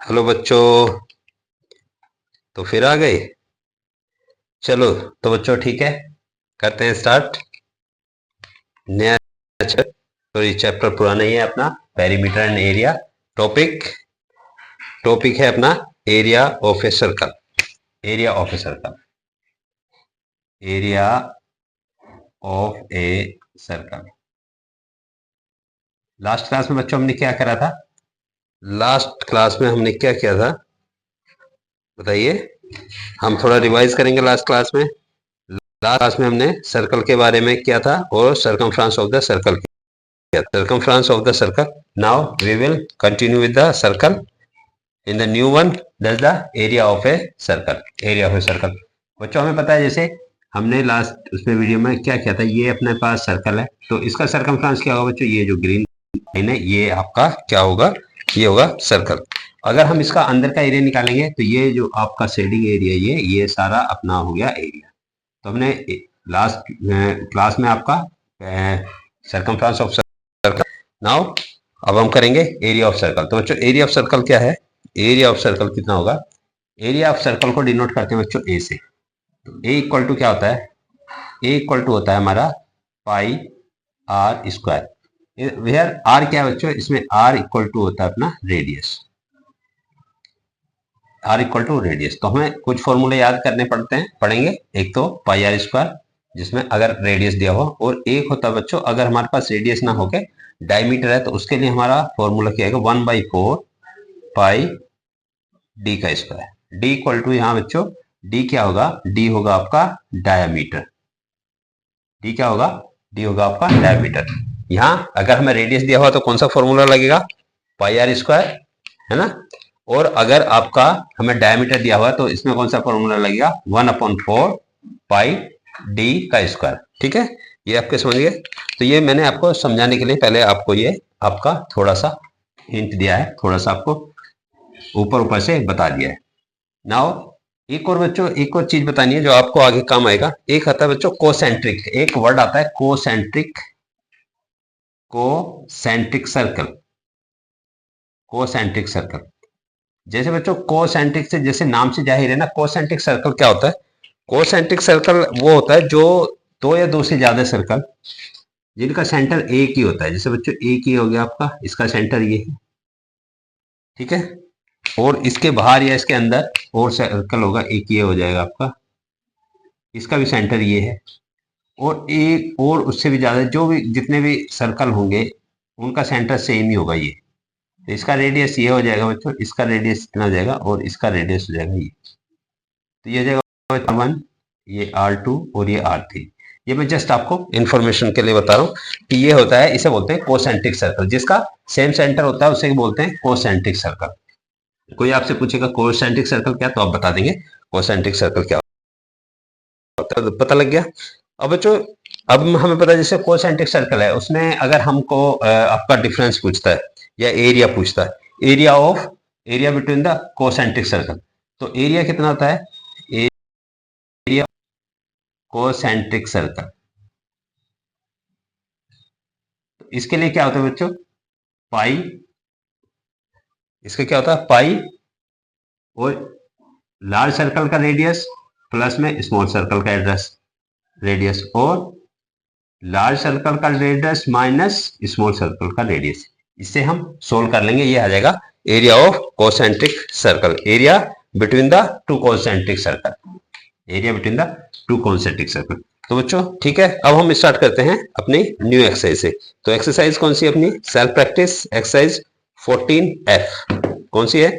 Hello बच्चों। तो फिर आ गए। चलो तो बच्चों ठीक है, करते हैं स्टार्ट नया चैप्टर। तो ये चैप्टर पुराना ही है अपना, perimeter and area. Topic topic है अपना area of a circle. Area of a circle, area of a circle. Last class में बच्चों हमने क्या करा था? लास्ट क्लास में हमने क्या किया था बताइए। हम थोड़ा रिवाइज करेंगे लास्ट क्लास में। लास्ट क्लास में हमने सर्कल के बारे में किया था और सर्कमफ्रेंस ऑफ द सर्कल किया। Circumference of the circle. Now we will continue with the circle in the new one, that's the area of a circle. Area of a circle बच्चों हमें पता है, जैसे हमने लास्ट उसमें वीडियो में क्या किया था, ये अपने पास सर्कल है तो इसका सर्कमफ्रेंस क्या होगा बच्चों? ये जो ग्रीन लाइन है ये आपका क्या होगा? ये होगा सर्कल। अगर हम इसका अंदर का एरिया निकालेंगे तो ये जो आपका शेडिंग एरिया ये सारा अपना हो गया एरिया। तो हमने लास्ट क्लास में आपका सर्कमफ्रेंस ऑफ सर्कल। नाउ अब हम करेंगे एरिया ऑफ सर्कल। तो बच्चों एरिया ऑफ सर्कल क्या है? एरिया ऑफ सर्कल कितना होगा? एरिया ऑफ सर्कल को डिनोट करते हैं बच्चों ए से। तो ए इक्वल टू क्या होता है? ए इक्वल टू होता है हमारा पाई आर स्क्वायर। वेयर आर क्या है बच्चों? इसमें आर इक्वल टू होता है अपना radius. R equal to radius. तो हमें कुछ फॉर्मूले याद करने पड़ेंगे। एक तो पाई आर स्क्वायर, जिसमें अगर रेडियस दिया हो, और एक होता है बच्चों अगर हमारे पास रेडियस ना होके डायमीटर है तो उसके लिए हमारा फॉर्मूला क्या है? 1/4 पाई डी का स्क्वायर। डी इक्वल टू यहाँ बच्चों डी क्या होगा? डी होगा आपका डायमीटर। डी क्या होगा? डी होगा आपका डायमीटर। यहाँ अगर हमें रेडियस दिया हुआ तो कौन सा फॉर्मूला लगेगा? पाई आर स्क्वायर, है ना। और अगर आपका हमें डायमीटर दिया हुआ है तो इसमें कौन सा फॉर्मूला लगेगा? 1/4 पाई डी का स्क्वायर। ठीक है, ये आपके समझ गए। तो ये मैंने आपको समझाने के लिए पहले आपको ये आपका थोड़ा सा हिंट दिया है, थोड़ा सा आपको ऊपर ऊपर से बता दिया है। नाउ एक और बच्चों एक और चीज बतानी है जो आपको आगे काम आएगा। एक आता है बच्चों कोसेंट्रिक। एक वर्ड आता है concentric. Concentric circle. Concentric circle जैसे बच्चों कोसेंट्रिक से जैसे नाम से जाहिर है ना, कोसेंट्रिक सर्कल क्या होता है? कोसेंट्रिक सर्कल वो होता है जो दो या दो से ज्यादा सर्कल जिनका सेंटर एक ही होता है। जैसे बच्चों एक ही हो गया आपका, इसका सेंटर ये है, ठीक है। और इसके बाहर या इसके अंदर और सर्कल होगा, एक ये हो जाएगा आपका, इसका भी सेंटर ये है। और एक और उससे भी ज्यादा जो भी जितने भी सर्कल होंगे उनका सेंटर सेम ही होगा ये। तो इसका रेडियस ये हो जाएगा बच्चों, इसका रेडियस इतना हो जाएगा और इसका रेडियस हो जाएगा ये। तो ये हो जाएगा R1, ये R2 और ये R3। ये मैं जस्ट आपको इंफॉर्मेशन के लिए बता रहा हूँ कि ये होता है, इसे बोलते हैं कोसेंट्रिक सर्कल। जिसका सेम सेंटर होता है उसे बोलते हैं कोसेंट्रिक सर्कल। कोई आपसे पूछेगा कोसेंट्रिक सर्कल क्या, तो आप बता देंगे कोसेंट्रिक सर्कल क्या होता है। तो पता लग गया। अब बच्चों अब हमें पता है जैसे कोसेंट्रिक सर्कल है उसमें अगर हमको आपका डिफरेंस पूछता है या एरिया पूछता है, area between the concentric circle, तो एरिया कितना होता है? Area concentric circle. तो इसके लिए क्या होता है बच्चों? पाई, इसका क्या होता है? पाई और लार्ज सर्कल का रेडियस प्लस में स्मॉल सर्कल का रेडियस और लार्ज सर्कल का रेडियस माइनस स्मॉल सर्कल का रेडियस। इससे हम सोल्व कर लेंगे। ये आ जाएगा area of concentric circle. Area between the two concentric circle. Area between the two concentric circle. तो बच्चों ठीक है, अब हम स्टार्ट करते हैं अपनी न्यू एक्सरसाइज से। तो एक्सरसाइज कौन सी? अपनी सेल्फ प्रैक्टिस एक्सरसाइज 14F। कौन सी है?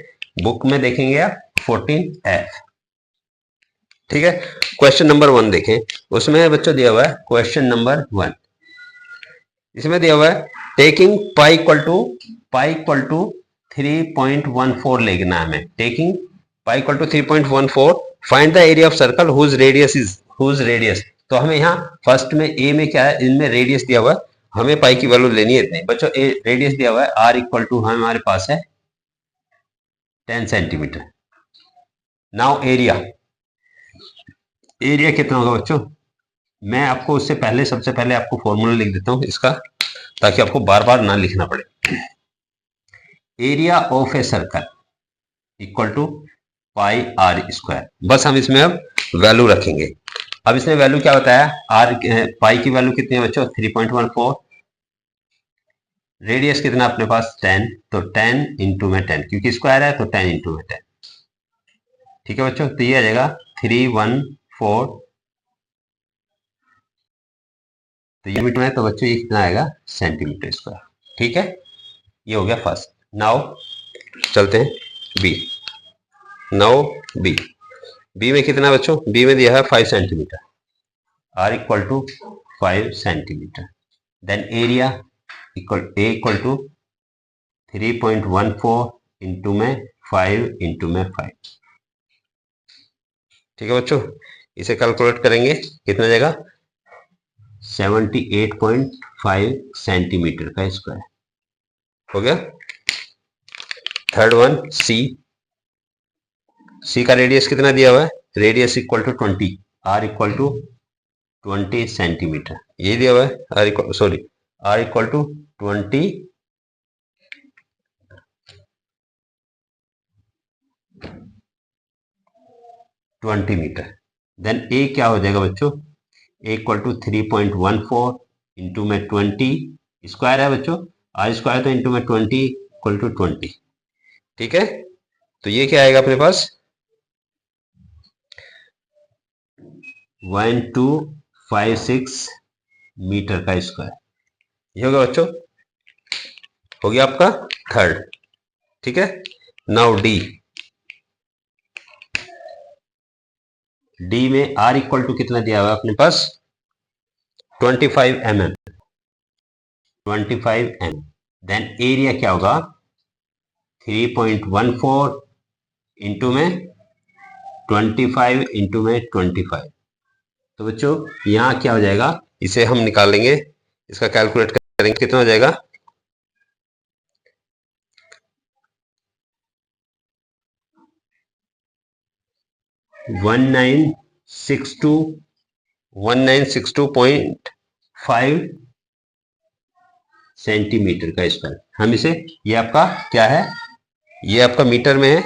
बुक में देखेंगे आप 14F, ठीक है। क्वेश्चन नंबर 1 देखें, उसमें बच्चों दिया हुआ है क्वेश्चन नंबर 1। इसमें दिया हुआ है टेकिंग पाई इक्वल टू 3.14 लिखना है हमें। Taking pi equal to 3.14 find the area of circle whose radius. तो हमें यहाँ फर्स्ट में ए में क्या है? इनमें रेडियस दिया हुआ है, हमें पाई की वैल्यू लेनी है इतनी। बच्चों ए रेडियस दिया हुआ है आर इक्वल टू हमारे पास है 10 सेंटीमीटर। नाउ एरिया कितना होगा बच्चों? मैं आपको उससे पहले सबसे पहले आपको फॉर्मूला लिख देता हूं इसका, ताकि आपको बार बार ना लिखना पड़े। Area of a circle, equal to pi R square. बस हम इसमें अब वैल्यू रखेंगे। अब इसने वैल्यू क्या बताया, आर पाई की वैल्यू कितनी है बच्चों 3.14, रेडियस कितना अपने पास 10, तो 10 इंटू में 10 क्योंकि स्क्वायर है तो 10 इंटू में 10। ठीक है बच्चों, तो ये आ जाएगा 314, तो ये मीटर में, तो बच्चों ये कितना आएगा सेंटीमीटर स्क्वायर। ठीक है, ये हो गया फर्स्ट। नाउ चलते हैं बी। नाउ बी, बी में कितना बच्चों, बी में दिया है 5 centimetre, R equal to 5 centimetre, then area equal A equal to 3.14 into में 5 इंटू में 5। ठीक है बच्चों, इसे कैलकुलेट करेंगे कितना जाएगा 78.5 सेंटीमीटर का स्क्वायर हो गया। थर्ड वन सी, सी का रेडियस कितना दिया हुआ है, radius equal to 20, R equal to 20 centimetre, ये दिया हुआ है R equal to 20 metre. Then A क्या हो जाएगा बच्चों, ए इक्वल टू 3.14 इंटू में 20, स्क्वायर है बच्चों, आर स्क्वायर तो इंटू में 20 इक्वल टू 20। ठीक है, तो ये क्या आएगा अपने पास 1256 मीटर का स्क्वायर। ये होगा बच्चों, हो गया आपका थर्ड। ठीक है, नाउ डी, डी में आर इक्वल टू कितना दिया हुआ है अपने पास 25 mm, 25 mm, देन एरिया क्या होगा 3.14 इंटू में 25 इंटू में 25। तो बच्चों यहाँ क्या हो जाएगा, इसे हम निकालेंगे, इसका कैलकुलेट करेंगे, कितना हो जाएगा 1962.5 सेंटीमीटर का स्क्वायर। हम इसे, ये आपका क्या है, ये आपका मीटर में है,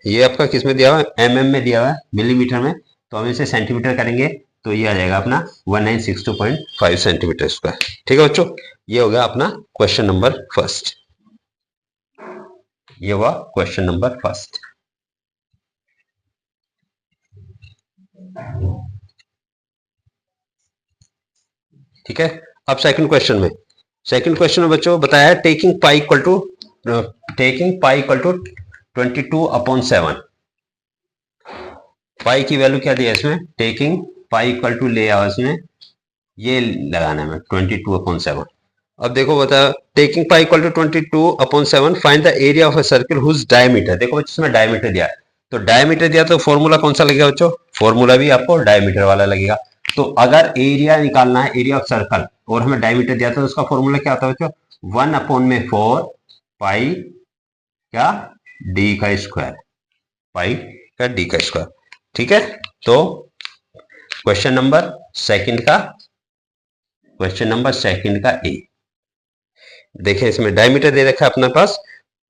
ये आपका किस में दिया हुआ है mm में दिया हुआ है, मिलीमीटर में, तो हम इसे सेंटीमीटर करेंगे तो ये आ जाएगा अपना 1962.5 सेंटीमीटर स्क्वायर। ठीक है बच्चों, ये हो गया अपना क्वेश्चन नंबर फर्स्ट, ये हुआ क्वेश्चन नंबर फर्स्ट। ठीक है, अब सेकंड क्वेश्चन में, सेकंड क्वेश्चन में बच्चों बताया है टेकिंग पाई इक्वल टू 22/7, पाई की वैल्यू क्या दी है इसमें, टेकिंग पाई इक्वल टू ले आओ इसमें, ये लगाना है 22/7। अब देखो बता, taking pi equal to 22/7 find the area of a circle whose diameter. देखो बच्चों इसमें डायमीटर दिया है, तो डायमीटर दिया तो फॉर्मूला कौन सा लगेगा बच्चों, फॉर्मूला भी आपको डायमीटर वाला लगेगा। तो अगर एरिया निकालना है, एरिया ऑफ सर्कल, और हमें डायमीटर दिया था तो उसका फॉर्मूला क्या होता है बच्चों 1/4 पाई क्या डी का स्क्वायर, पाई का डी का स्क्वायर। ठीक है, तो क्वेश्चन नंबर सेकंड का ए, देखें इसमें डायमीटर दे रखा है अपने पास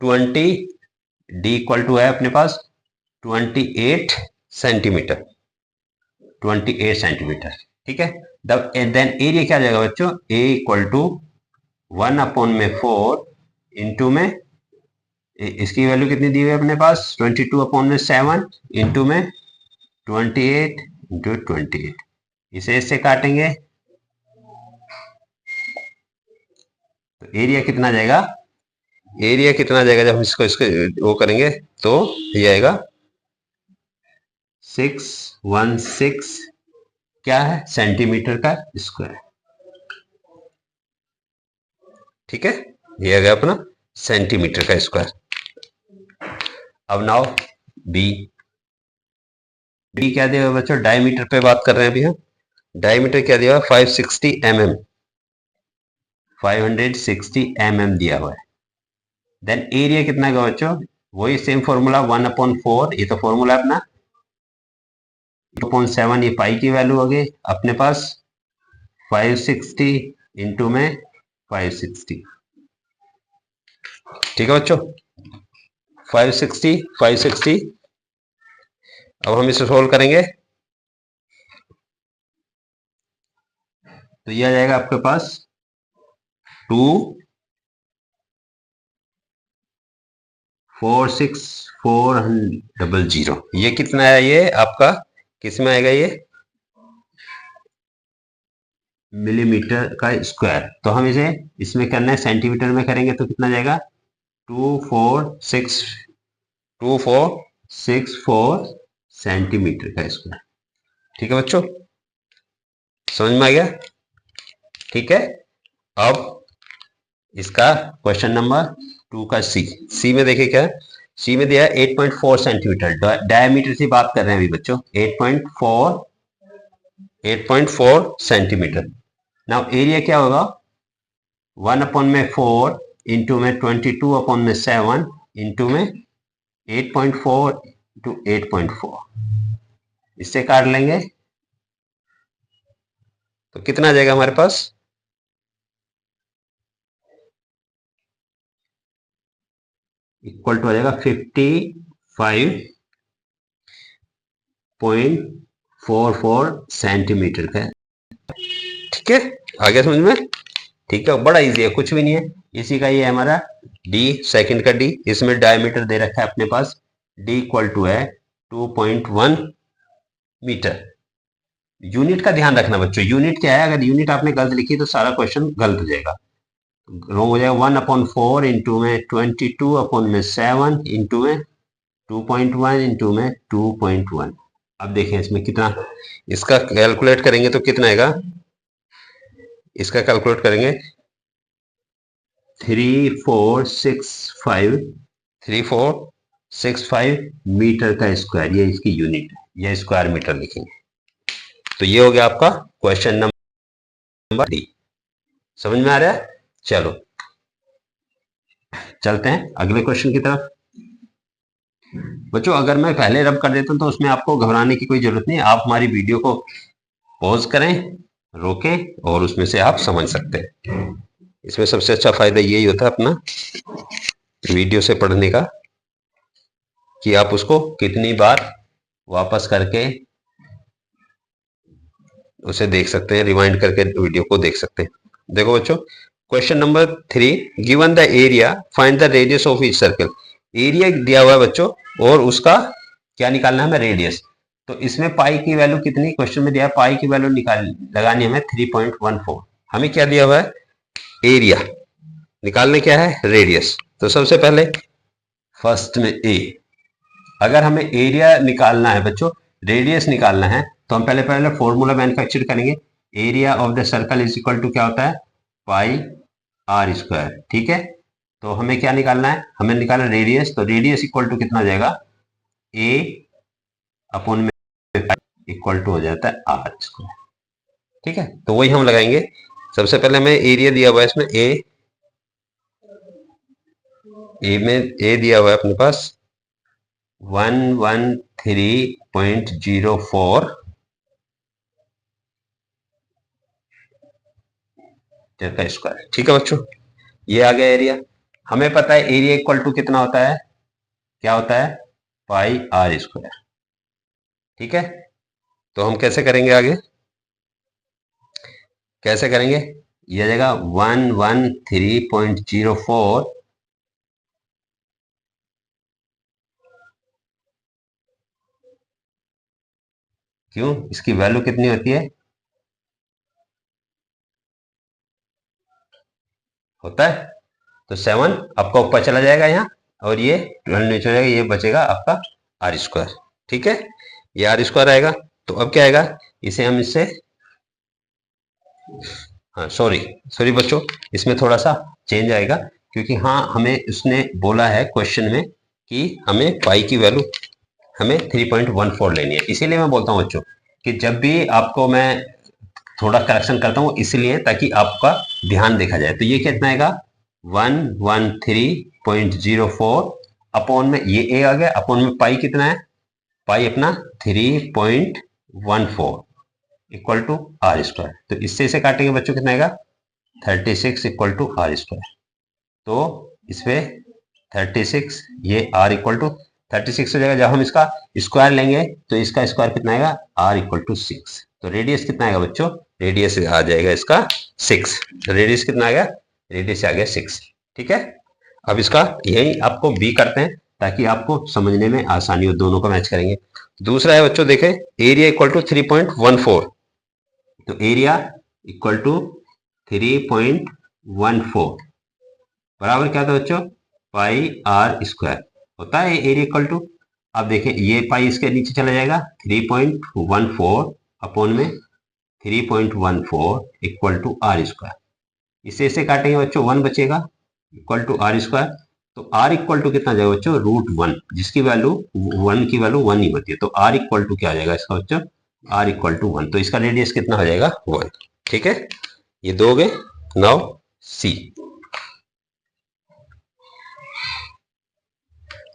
20, डी इक्वल टू है अपने पास 28 सेंटीमीटर, 28 सेंटीमीटर। ठीक है, देन एरिया क्या जाएगा बच्चों, ए इक्वल टू 1/4 इंटू में, इसकी वैल्यू कितनी दी हुई है अपने पास 22/7 इंटू में 28 इंटू 28, इसे इससे काटेंगे तो एरिया कितना जाएगा, एरिया कितना जाएगा जब हम इसको वो करेंगे तो ये आएगा 616 क्या है सेंटीमीटर का स्क्वायर। ठीक है, ये आ गया अपना सेंटीमीटर का स्क्वायर। अब नाउ बी, बी क्या दिया हुआ बच्चों, डायमीटर पे बात कर रहे हैं अभी हम, डायमीटर क्या दिया हुआ 560 mm, 560 mm दिया हुआ है। देन एरिया कितना का बच्चों, वही सेम फॉर्मूला 1/4, ये तो फॉर्मूला अपना 2.7, ये पाई की वैल्यू हो गई अपने पास 560 इंटू में 560। ठीक है बच्चों, 560 अब हम इसे सोल्व करेंगे तो ये आ जाएगा आपके पास 246,400। ये कितना है, ये आपका किस में आएगा, ये मिलीमीटर का स्क्वायर। तो हम इसे इसमें करना है सेंटीमीटर में करेंगे तो कितना जाएगा 2464 सेंटीमीटर का स्क्वायर। ठीक है बच्चों, समझ में आ गया? ठीक है, अब इसका क्वेश्चन नंबर 2 का सी में देखिए क्या है। सी में दिया है 8.4 सेंटीमीटर, डायमीटर से बात कर रहे हैं अभी बच्चों। 8.4 सेंटीमीटर। नाउ एरिया क्या होगा, 1/4 इंटू में 22/7 इंटू में 8.4 इंटू 8.4, इससे काट लेंगे तो कितना आ जाएगा हमारे पास, इक्वल टू आ जाएगा 55.44 सेंटीमीटर का। ठीक है, आ गया समझ में? ठीक है, बड़ा इजी है, कुछ भी नहीं है। इसी का ये हमारा डी, सेकंड का डी, इसमें डायमीटर दे रखा है अपने पास, डी इक्वल टू है 2.1 मीटर। यूनिट का ध्यान रखना बच्चों, यूनिट क्या है, अगर यूनिट आपने गलत लिखी तो सारा क्वेश्चन गलत हो जाएगा, रॉन्ग हो जाएगा। 1/4 इंटू में 22/7 इंटू में 2.1 इंटू में 2.1। अब देखें इसमें कितना, इसका कैलकुलेट करेंगे तो कितना आएगा, इसका कैलकुलेट करेंगे 3465 मीटर का स्क्वायर, ये इसकी यूनिट है, ये स्क्वायर मीटर लिखेंगे। तो ये हो गया आपका क्वेश्चन नंबर डी। समझ में आ रहा है? चलो चलते हैं अगले क्वेश्चन की तरफ। बच्चों अगर मैं पहले रब कर देता हूं तो उसमें आपको घबराने की कोई जरूरत नहीं, आप हमारी वीडियो को पॉज करें, रोकें और उसमें से आप समझ सकते हैं। इसमें सबसे अच्छा फायदा यही होता है अपना वीडियो से पढ़ने का, कि आप उसको कितनी बार वापस करके उसे देख सकते हैं, रिवाइंड करके वीडियो को देख सकते हैं। देखो बच्चों, question number 3, given the area find the radius of each circle. Area दिया हुआ है बच्चों और उसका क्या निकालना है हमें, रेडियस। तो इसमें पाई की वैल्यू कितनी क्वेश्चन में दिया है, पाई की वैल्यू लगानी हमें 3.14। हमें क्या दिया हुआ है, एरिया, निकालने क्या है, रेडियस। तो सबसे पहले फर्स्ट में ए, अगर हमें एरिया निकालना है बच्चों, रेडियस निकालना है, तो हम पहले फॉर्मूला मैन्युफैक्चर करेंगे। Area of the circle is equal to क्या होता है, पाई आर स्क्वायर। ठीक है, तो हमें क्या निकालना है, हमें निकालना रेडियस। तो रेडियस इक्वल टू कितना हो जाएगा, ए अपॉन में इक्वल टू हो जाता है आर स्क्वायर। ठीक है, तो वही हम लगाएंगे। सबसे पहले हमें एरिया दिया हुआ है इसमें, ए में ए दिया हुआ है अपने पास 113.04 का स्क्वायर। ठीक है बच्चों, ये आ गया एरिया। हमें पता है एरिया इक्वल टू कितना होता है, क्या होता है, पाई आर स्क्वायर। ठीक है, तो हम कैसे करेंगे आगे, कैसे करेंगे, ये आ जाएगा 113.04 क्यों, इसकी वैल्यू कितनी होती है, होता है तो 7 आपका ऊपर चला जाएगा यहाँ, और ये 12 नीचे हो जाएगा, ये बचेगा आपका आर स्क्वायर। ठीक है, ये आर स्क्वायर आएगा। तो अब क्या आएगा, इसे हम इससे, हाँ सॉरी बच्चों, इसमें थोड़ा सा चेंज आएगा, क्योंकि हाँ हमें उसने बोला है क्वेश्चन में कि हमें पाई की वैल्यू हमें 3.14 लेनी है। इसीलिए मैं बोलता हूँ बच्चों कि जब भी आपको मैं थोड़ा करेक्शन करता हूँ, इसलिए ताकि आपका ध्यान देखा जाए। तो ये कितना आएगा, 113.04 अपॉन में ये ए आ गया, अपॉन में पाई कितना है, पाई अपना 3.14 इक्वल टू आर स्क्वायर। तो इससे इसे काटेंगे बच्चों, कितना आएगा 36 इक्वल टू आर स्क्वायर। तो इसमें 36, ये r इक्वल टू 36 हो जाएगा। जब हम इसका स्क्वायर लेंगे तो इसका स्क्वायर कितना आएगा, r इक्वल टू 6। तो रेडियस कितना आएगा बच्चों, रेडियस आ जाएगा इसका 6। रेडियस कितना आ गया, रेडियस आ गया 6। ठीक है, अब इसका यही आपको बी करते हैं ताकि आपको समझने में आसानी हो, दोनों को मैच करेंगे। दूसरा है बच्चों, देखें एरिया इक्वल टू 3.14, तो एरिया इक्वल टू 3.14 बराबर क्या था बच्चों, पाई आर स्क्वायर होता है एरिया इक्वल टू। अब देखें ये पाई इसके नीचे चला जाएगा, 3.14 अपॉन में 3.14 इक्वल टू आर स्क्वायर। इसे काटेंगे बच्चों, 1 बचेगा इक्वल टू आर स्क्वायर। तो आर इक्वल टू कितना जाएगा बच्चों, √1, जिसकी वैल्यू 1 की वैल्यू 1 ही होती है। तो आर इक्वल टू क्या आ जाएगा इसका बच्चों, आर इक्वल टू 1। तो इसका रेडियस कितना हो जाएगा, 1। ठीक है, ये दोगे। Now see,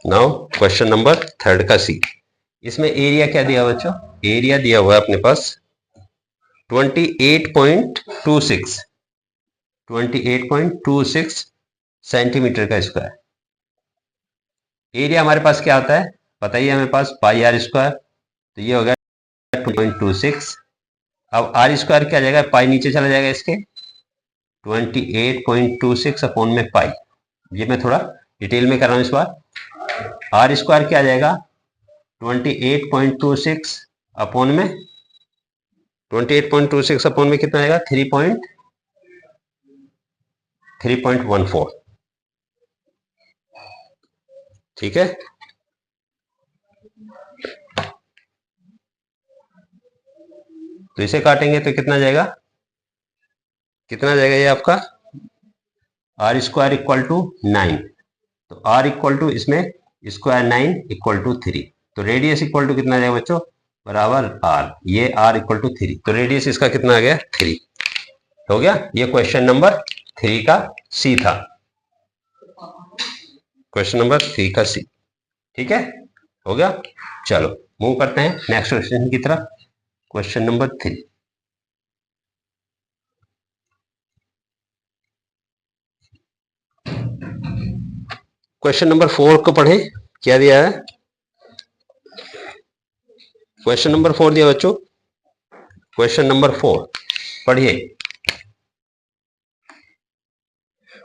now question number 3 का सी। इसमें एरिया क्या दिया बच्चों, एरिया दिया हुआ है अपने पास 28.26 सेंटीमीटर का स्क्वायर। एरिया हमारे पास क्या होता है बताइए, हमारे पास पाई आर स्क्वायर, तो ये हो गया 2.26। अब आर स्क्वायर क्या जाएगा, पाई नीचे चला जाएगा इसके, 28.26 अपॉन में पाई। ये मैं थोड़ा डिटेल में कर रहा हूं इस बार। आर स्क्वायर क्या जाएगा, 28.26 अपॉन में 28.26 अपॉन में कितना आएगा, 3.14। ठीक है, तो इसे काटेंगे तो कितना जाएगा, कितना जाएगा ये आपका आर स्क्वायर इक्वल टू 9। तो आर इक्वल टू इसमें स्क्वायर 9 इक्वल टू 3। तो रेडियस इक्वल टू कितना जाएगा बच्चों, बराबर आर, ये आर इक्वल टू 3। तो रेडियस इसका कितना आ गया, 3 हो गया। ये क्वेश्चन नंबर 3 का सी था, क्वेश्चन नंबर 3 का सी। ठीक है, हो गया। चलो मूव करते हैं नेक्स्ट क्वेश्चन की तरफ, क्वेश्चन नंबर 3। क्वेश्चन नंबर 4 को पढ़े, क्या दिया है, क्वेश्चन नंबर 4 दिया बच्चों, क्वेश्चन नंबर 4 पढ़िए।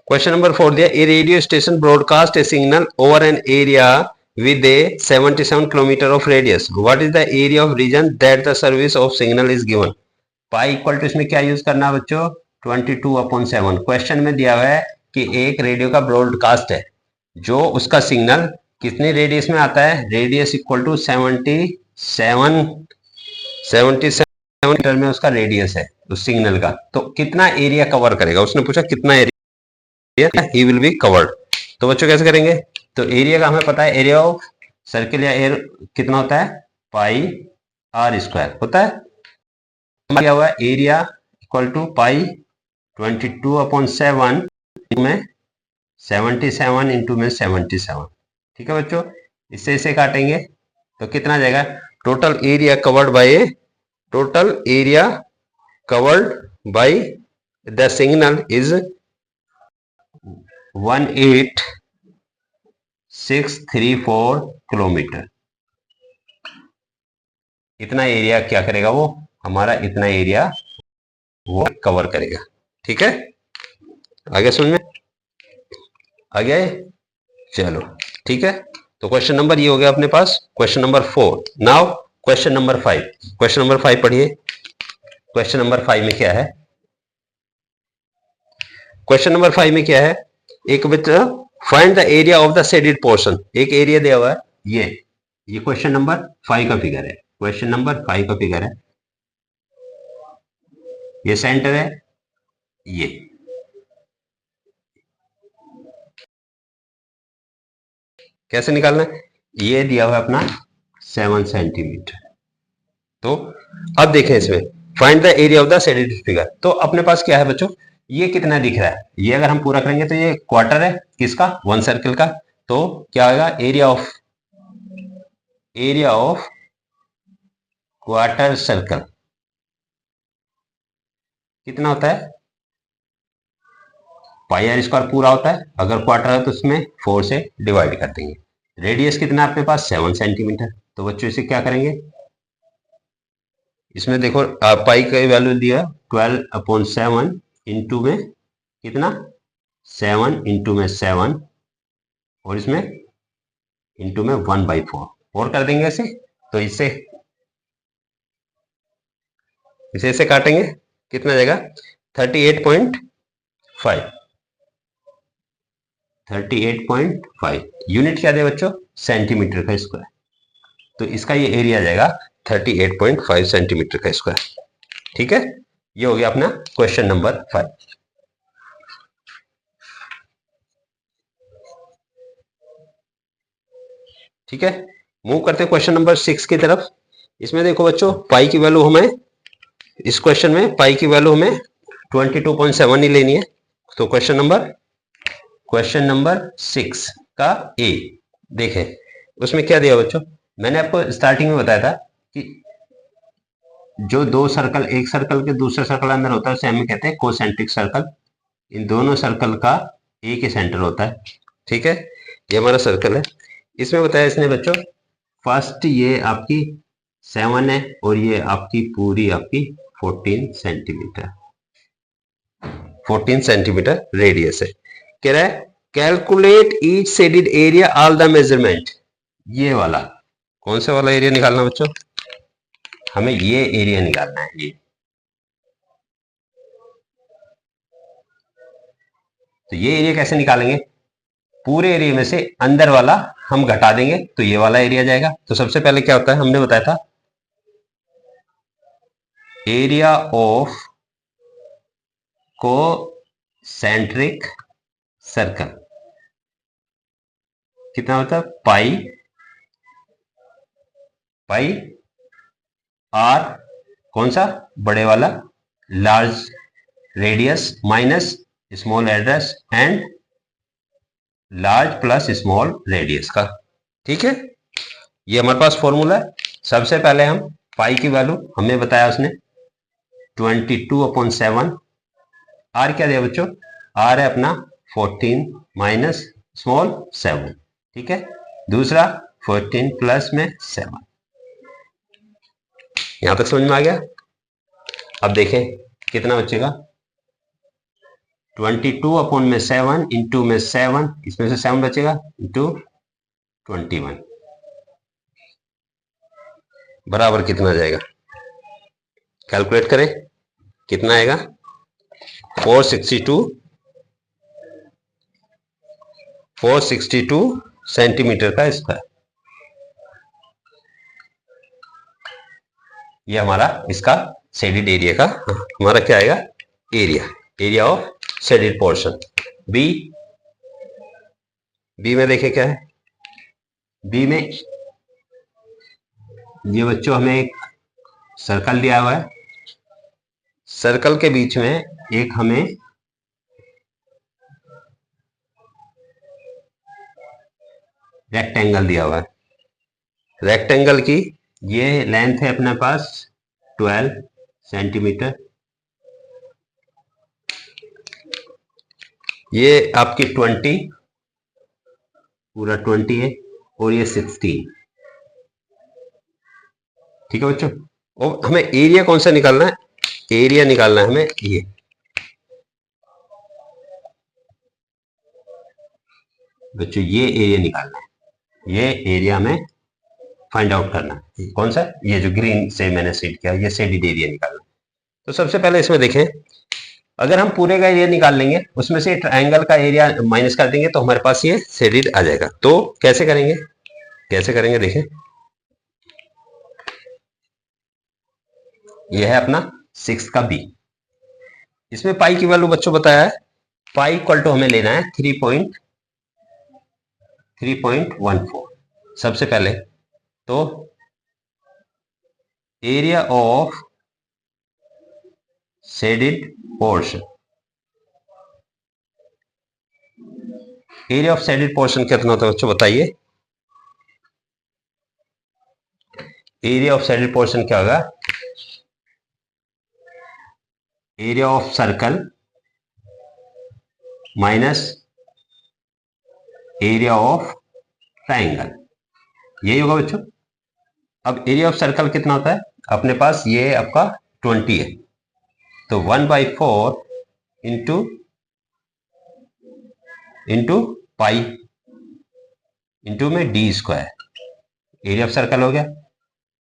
क्वेश्चन नंबर 4 दिया, a radio station broadcast a signal over an area with a 77 kilometer of radius. What is the area of region that the service of signal is given? Pi equal to इसमें क्या use करना है बच्चों, 22/7। Question में दिया हुआ है कि एक रेडियो का ब्रॉडकास्ट है जो उसका सिग्नल कितने रेडियस में आता है, रेडियस इक्वल टू 77 मीटर में उसका रेडियस है उस सिग्नल का। तो कितना एरिया कवर करेगा, उसने पूछा कितना area he will be covered. तो बच्चों कैसे करेंगे, तो एरिया का हमें पता है, एरिया ऑफ सर्किल या एयर कितना होता है, पाई आर स्क्वायर होता है। क्या हुआ, एरिया इक्वल टू पाई 22/7 में 77 इंटू में 77। ठीक है बच्चों, इससे इसे काटेंगे तो कितना जाएगा, total area covered by, total area covered by the signal is 18634 kilometre. इतना एरिया क्या करेगा वो, हमारा इतना एरिया वो कवर करेगा। ठीक है, आगे समझ में आ गया है, चलो ठीक है। तो क्वेश्चन नंबर ये हो गया अपने पास, question number 4। Now question number 5, question number 5 पढ़िए। क्वेश्चन नंबर 5 में क्या है, क्वेश्चन नंबर 5 में क्या है, एक बच्चा find the area of the shaded portion. एक एरिया दिया हुआ है, ये क्वेश्चन नंबर 5 का फिगर है, क्वेश्चन नंबर 5 का फिगर है, ये सेंटर है, ये कैसे निकालना है, ये दिया हुआ है अपना 7 सेंटीमीटर। तो अब देखें इसमें find the area of the shaded figure. तो अपने पास क्या है बच्चों, ये कितना दिख रहा है, ये अगर हम पूरा करेंगे तो ये क्वार्टर है किसका, 1 सर्किल का। तो क्या होगा, एरिया ऑफ क्वार्टर सर्कल कितना होता है, पाई आर स्क्वायर पूरा होता है, अगर क्वार्टर है तो उसमें 4 से डिवाइड कर देंगे। रेडियस कितना है अपने पास 7 सेंटीमीटर। तो बच्चों इसे क्या करेंगे, इसमें देखो पाई का वैल्यू दिया 12/7 इंटू में कितना 7 इंटू में 7 और इसमें इंटू में 1/4 और कर देंगे ऐसे। तो इसे इसे काटेंगे, कितना जाएगा 38.5। 38.5 यूनिट क्या दे बच्चों, सेंटीमीटर का स्क्वायर। तो इसका ये एरिया जाएगा 38.5 सेंटीमीटर का स्क्वायर। ठीक है, ये हो गया अपना क्वेश्चन नंबर 5। ठीक है, मूव करते हैं क्वेश्चन नंबर 6 की तरफ। इसमें देखो बच्चों पाई की वैल्यू हमें, इस क्वेश्चन में पाई की वैल्यू हमें 22.7 ही लेनी है। तो क्वेश्चन नंबर 6 का ए देखें, उसमें क्या दिया बच्चों, मैंने आपको स्टार्टिंग में बताया था कि जो दो सर्कल, एक सर्कल के दूसरे सर्कल अंदर होता है उसे हम कहते हैं कोसेंट्रिक सर्कल। इन दोनों सर्कल का एक ही सेंटर होता है। ठीक है, ये हमारा सर्कल है। इसमें बताया इसने बच्चों, फर्स्ट ये आपकी 7 है और ये आपकी पूरी आपकी 14 सेंटीमीटर रेडियस है। कह रहा है calculate each shaded area all the measurement. ये वाला कौन सा वाला एरिया निकालना बच्चों, हमें ये एरिया निकालना है। ये तो ये एरिया कैसे निकालेंगे, पूरे एरिया में से अंदर वाला हम घटा देंगे तो ये वाला एरिया जाएगा। तो सबसे पहले क्या होता है, हमने बताया था एरिया ऑफ कोसेंट्रिक सर्कल कितना होता है, पाई आर कौन सा बड़े वाला large radius minus small address and large plus small radius का। ठीक है, ये हमारे पास फॉर्मूला है। सबसे पहले हम पाई की वैल्यू हमें बताया उसने 22/7, आर क्या दिया बच्चों, आर है अपना 14 माइनस स्मॉल 7। ठीक है, दूसरा 14 प्लस में 7। यहां तक समझ में आ गया। अब देखें कितना बचेगा, 22/7 इंटू में 7, इसमें से 7 बचेगा इंटू 21 बराबर कितना जाएगा, कैलकुलेट करें कितना आएगा 462 सेंटीमीटर का स्क्वायर। ये हमारा इसका शेडेड एरिया का हमारा क्या आएगा, area of shaded portion. B में देखें क्या है, बी में ये बच्चों हमें एक सर्कल दिया हुआ है, सर्कल के बीच में एक हमें रेक्टेंगल दिया हुआ है। रेक्टेंगल की ये लेंथ है अपने पास 12 सेंटीमीटर, ये आपकी 20 पूरा 20 है और ये 16। ठीक है बच्चों, और हमें एरिया कौन सा निकालना है, एरिया निकालना है हमें ये बच्चों, ये एरिया निकालना है, ये एरिया में फाइंड आउट करना है। कौन सा, ये जो ग्रीन से मैंने सेड किया, ये शेडेड एरिया निकालना। तो सबसे पहले इसमें देखें, अगर हम पूरे का एरिया निकाल लेंगे उसमें से ट्रायंगल का एरिया माइनस कर देंगे तो हमारे पास ये शेडेड आ जाएगा। तो कैसे करेंगे देखें, ये है अपना 6 का बी। इसमें पाई की वैल्यू बच्चों बताया है, पाई इक्वल टू हमें लेना है 3.14। सबसे पहले तो area of shaded portion, area of shaded portion कितना होता है बच्चों बताइए, एरिया ऑफ शेडेड पोर्शन क्या होगा, area of circle minus area of triangle, यही होगा बच्चों। अब एरिया ऑफ सर्कल कितना होता है अपने पास, ये आपका 20 है, तो 1/4 इंटू पाई इंटू में D square, area of circle हो गया।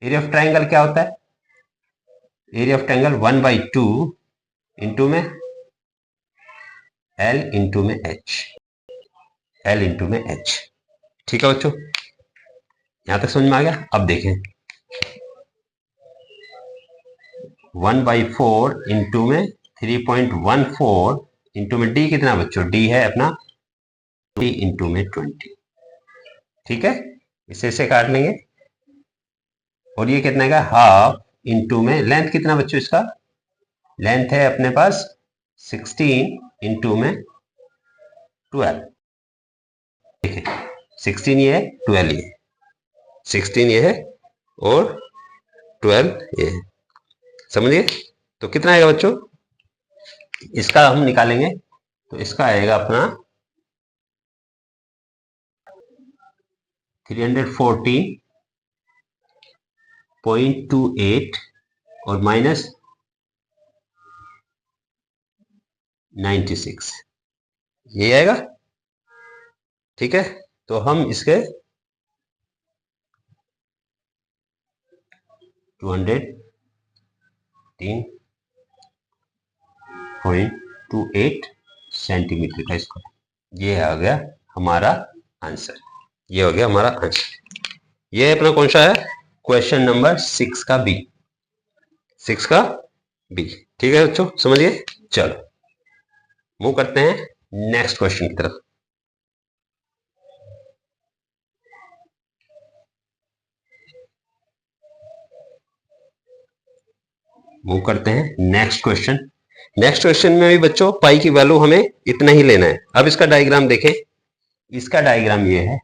एरिया ऑफ ट्राइंगल क्या होता है, एरिया ऑफ ट्राइंगल 1/2 इंटू में एल इंटू में एच, एल इंटू में एच। ठीक है बच्चों, यहां तक समझ में आ गया। अब देखें 1/4 इंटू में 3.14 इंटू में डी कितना बच्चों, डी है अपना 20 इंटू में 20। ठीक है, इसे काट लेंगे। और ये कितना का हाफ इंटू में लेंथ कितना बच्चों, इसका लेंथ है अपने पास 16 इंटू में 12। देखिए 16 ये है, 12 ये है, 16 ये है और 12 ये है, समझिए। तो कितना आएगा बच्चों, इसका हम निकालेंगे तो इसका आएगा अपना 314.28 और माइनस 96, ये आएगा। ठीक है, तो हम इसके 213.28 सेंटीमीटर का स्क्वायर, ये आ गया हमारा आंसर, ये हो गया हमारा आंसर। ये अपना कौन सा है, क्वेश्चन नंबर 6 का बी, 6 का बी। ठीक है बच्चों, समझिए। चलो मूव करते हैं नेक्स्ट क्वेश्चन की तरफ। मूव करते हैं नेक्स्ट क्वेश्चन। नेक्स्ट क्वेश्चन में भी बच्चों पाई की वैल्यू हमें इतना ही लेना है। अब इसका डायग्राम देखें, इसका डायग्राम ये है,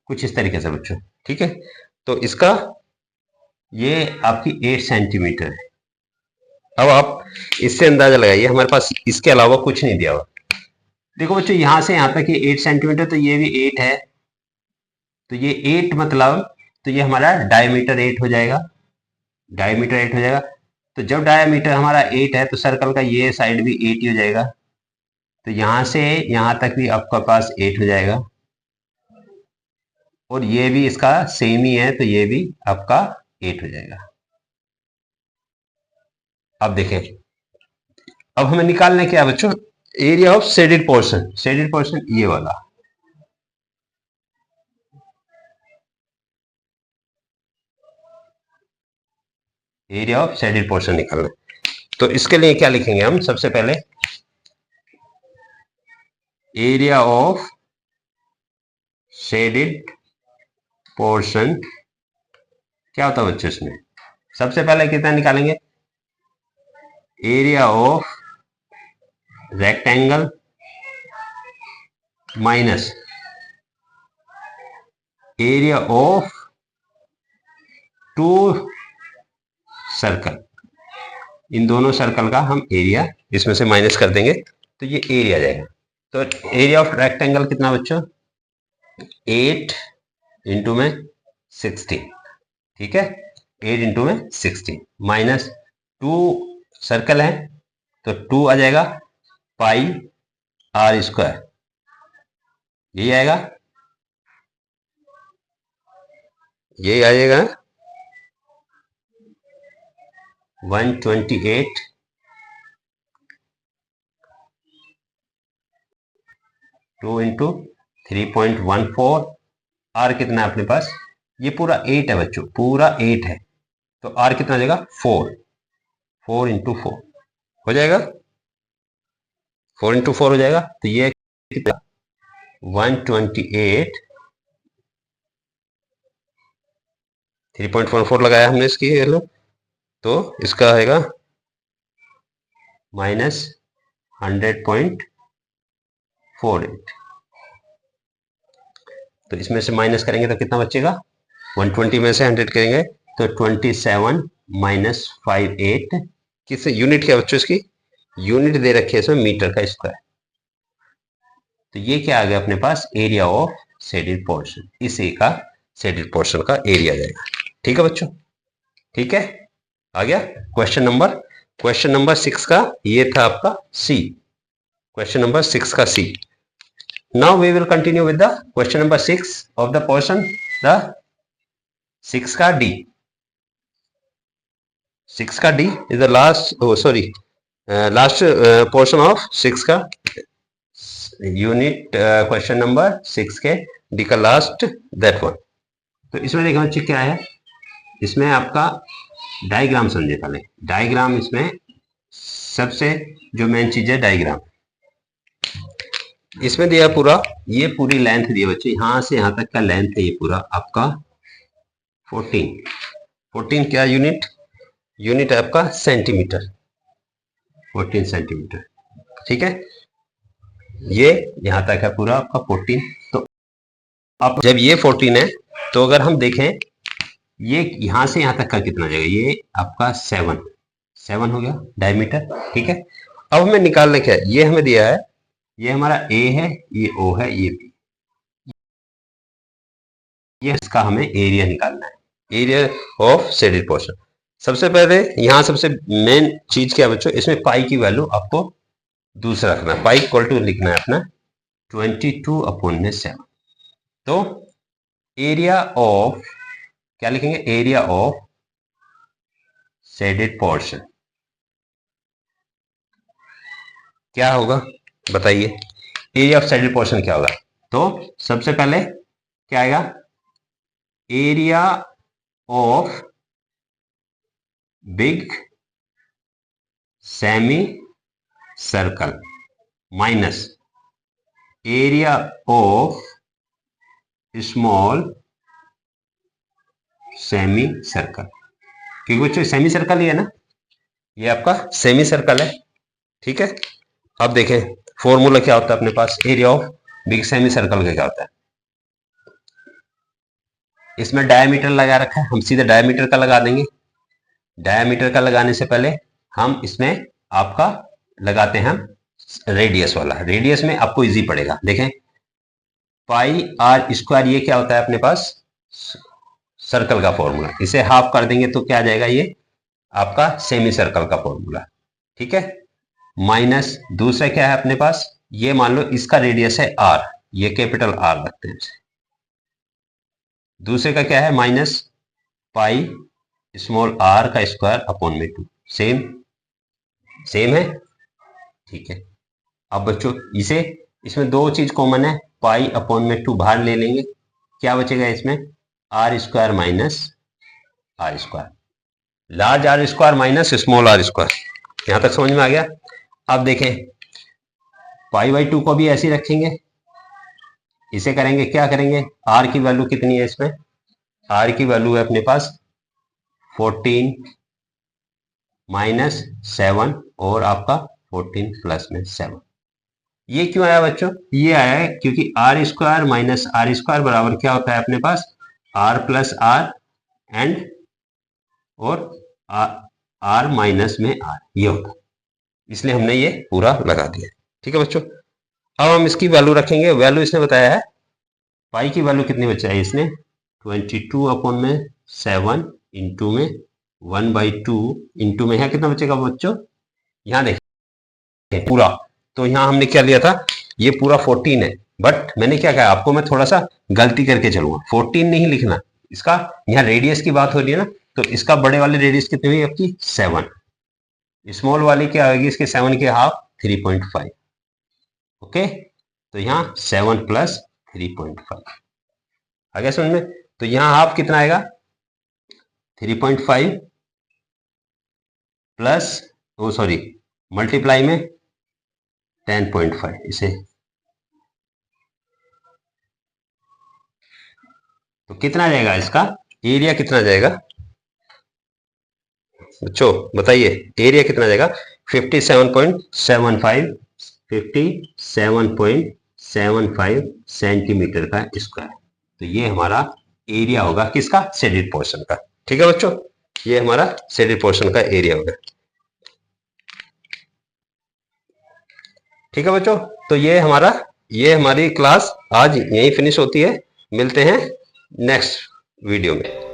कुछ इस तरीके से बच्चों। ठीक है, तो इसका ये आपकी 8 सेंटीमीटर है। अब आप इससे अंदाजा लगाइए, हमारे पास इसके अलावा कुछ नहीं दिया हुआ। देखो बच्चों यहां से यहां तक ये 8 सेंटीमीटर, तो ये भी 8 है, तो ये 8 मतलब, तो ये हमारा डायमीटर 8 हो जाएगा, डायमीटर 8 हो जाएगा। तो जब डायमीटर हमारा 8 है तो सर्कल का ये साइड भी 8 ही हो जाएगा, तो यहां से यहां तक भी आपका पास 8 हो जाएगा, और ये भी इसका सेम ही है, तो ये भी आपका 8 हो जाएगा। अब देखें, अब हमें निकालना क्या बच्चों, area of shaded portion, shaded portion ये वाला। एरिया ऑफ शेडेड पोर्शन निकालना, तो इसके लिए क्या लिखेंगे हम, सबसे पहले एरिया ऑफ शेडेड पोर्शन क्या होता है बच्चों, इसमें सबसे पहले कितना निकालेंगे, area of rectangle minus area of two circle, इन दोनों सर्कल का हम एरिया इसमें से माइनस कर देंगे, तो ये एरिया आ जाएगा। तो एरिया ऑफ रेक्टेंगल कितना बच्चों, 8 इंटू में 16, ठीक है, 8 इंटू में 16 माइनस 2 सर्कल है, तो 2 आ जाएगा पाई आर स्क्वायर, यही आएगा, यही आ जाएगा 128 2 इंटू 3.14, आर कितना है अपने पास, ये पूरा 8 है बच्चों, पूरा 8 है, तो आर कितना आ जाएगा 4, 4 इंटू 4 हो जाएगा, 4 इंटू 4 हो जाएगा, तो ये 128 3.14 लगाया हमने इसकी वैल्यू, तो इसका आएगा माइनस 100.48, तो इसमें से माइनस करेंगे तो कितना बचेगा, 120 में से 100 करेंगे तो 27 माइनस 58, किस यूनिट क्या बच्चों इसकी, यूनिट दे रखी है इसमें मीटर का स्क्वायर। तो ये क्या आ गया अपने पास, एरिया ऑफ शेडेड पोर्शन, इस ए का शेडेड पोर्शन का एरिया आ जाएगा। ठीक है बच्चों, ठीक है, आ गया क्वेश्चन नंबर 6 का ये था आपका सी, क्वेश्चन नंबर 6 का C. Now we will continue with the question number 6 of the portion, the 6 का डी। 6 का D is the last, last portion of 6 का यूनिट, क्वेश्चन नंबर 6 के डी का लास्ट, दैट वन। तो इसमें देखो बच्चे क्या है, इसमें आपका डायग्राम समझे पहले। डायग्राम इसमें सबसे जो मेन चीज है डायग्राम। इसमें दिया पूरा, ये पूरी लेंथ दी है बच्चे, यहां से यहां तक का लेंथ है ये पूरा आपका 14 क्या यूनिट है आपका सेंटीमीटर, 14 सेंटीमीटर। ठीक है, ये यहां तक है पूरा आपका 14। तो अब जब ये 14 है तो अगर हम देखें ये यहां से यहां तक का कितना जाएगा, ये आपका 7 हो गया डायमीटर। ठीक है, अब हमें निकालने क्या है, ये हमें दिया है, ये हमारा ए है, ये ओ है, ये बी, ये इसका हमें एरिया निकालना है, एरिया ऑफ शेडेड पोर्शन। सबसे पहले यहां सबसे मेन चीज क्या बच्चों, इसमें पाई की वैल्यू आपको दूसरा रखना है, पाई इक्वल टू लिखना है अपना 22/7। तो एरिया ऑफ क्या लिखेंगे, एरिया ऑफ शेडेड पोर्शन क्या होगा बताइए, एरिया ऑफ शेडेड पोर्शन क्या होगा। तो सबसे पहले क्या आएगा, area of big semi circle minus area of small semi circle, क्योंकि बच्चों सेमी सर्कल ही है ना, ये आपका सेमी सर्कल है। ठीक है, अब देखें फॉर्मूला क्या होता है अपने पास, area of big semi circle का क्या होता है। इसमें डायमीटर लगा रखा है, हम सीधे डायमीटर का लगा देंगे। डायमीटर का लगाने से पहले हम इसमें आपका लगाते हैं हम रेडियस वाला, रेडियस में आपको इजी पड़ेगा। देखें पाई आर स्क्वायर, ये क्या होता है अपने पास, सर्कल का फॉर्मूला, इसे हाफ कर देंगे तो क्या आ जाएगा, ये आपका सेमी सर्कल का फॉर्मूला। ठीक है, माइनस दूसरा क्या है अपने पास, ये मान लो इसका रेडियस है आर, ये कैपिटल आर रखते हैं इसे। दूसरे का क्या है, माइनस पाई स्मॉल आर का स्क्वायर अपॉन में 2, सेम है। ठीक है, अब बच्चों इसे, इसमें दो चीज कॉमन है, पाई अपॉन में 2 बाहर ले लेंगे, क्या बचेगा इसमें, R square minus R square, large R square minus small R square. यहां तक समझ में आ गया। अब देखें पाई/2 को भी ऐसे ही रखेंगे, इसे करेंगे क्या करेंगे, आर की वैल्यू कितनी है इसमें, आर की वैल्यू है अपने पास 14 माइनस 7 और आपका 14 प्लस में 7। ये क्यों आया बच्चों, ये आया है क्योंकि R square minus R square बराबर क्या होता है अपने पास, आर प्लस आर एंड और आर माइनस में आर, ये होता है, इसलिए हमने ये पूरा लगा दिया। ठीक है बच्चों, अब हम इसकी वैल्यू रखेंगे। वैल्यू इसने बताया है, पाई की वैल्यू कितनी बचाई इसने, 22/7 इंटू में 1/2 इंटू में है कितना बचेगा बच्चों, यहाँ देखिए पूरा, तो यहाँ हमने क्या लिया था, ये पूरा 14 है, बट मैंने क्या कहा आपको, मैं थोड़ा सा गलती करके चलूंगा, 14 नहीं लिखना इसका, यहाँ रेडियस की बात हो रही है ना, तो इसका बड़े वाले रेडियस कितनी हुई आपकी 7, स्मॉल वाली क्या होगी इसके 7 के हाफ 3.5। ओके, तो यहाँ 7 प्लस 3.5 आ गया समझ में। तो यहाँ हाफ कितना आएगा, 3.5 प्लस मल्टीप्लाई में 10.5, इसे तो कितना जाएगा इसका एरिया, कितना जाएगा बच्चों बताइए, एरिया कितना जाएगा 57.75 सेंटीमीटर का स्क्वायर। तो ये हमारा एरिया होगा किसका, शेडेड पोर्शन का। ठीक है बच्चों, ये हमारा शेडेड पोर्शन का एरिया होगा। ठीक है बच्चों, तो ये हमारी क्लास आज यहीं फिनिश होती है। मिलते हैं नेक्स्ट वीडियो में।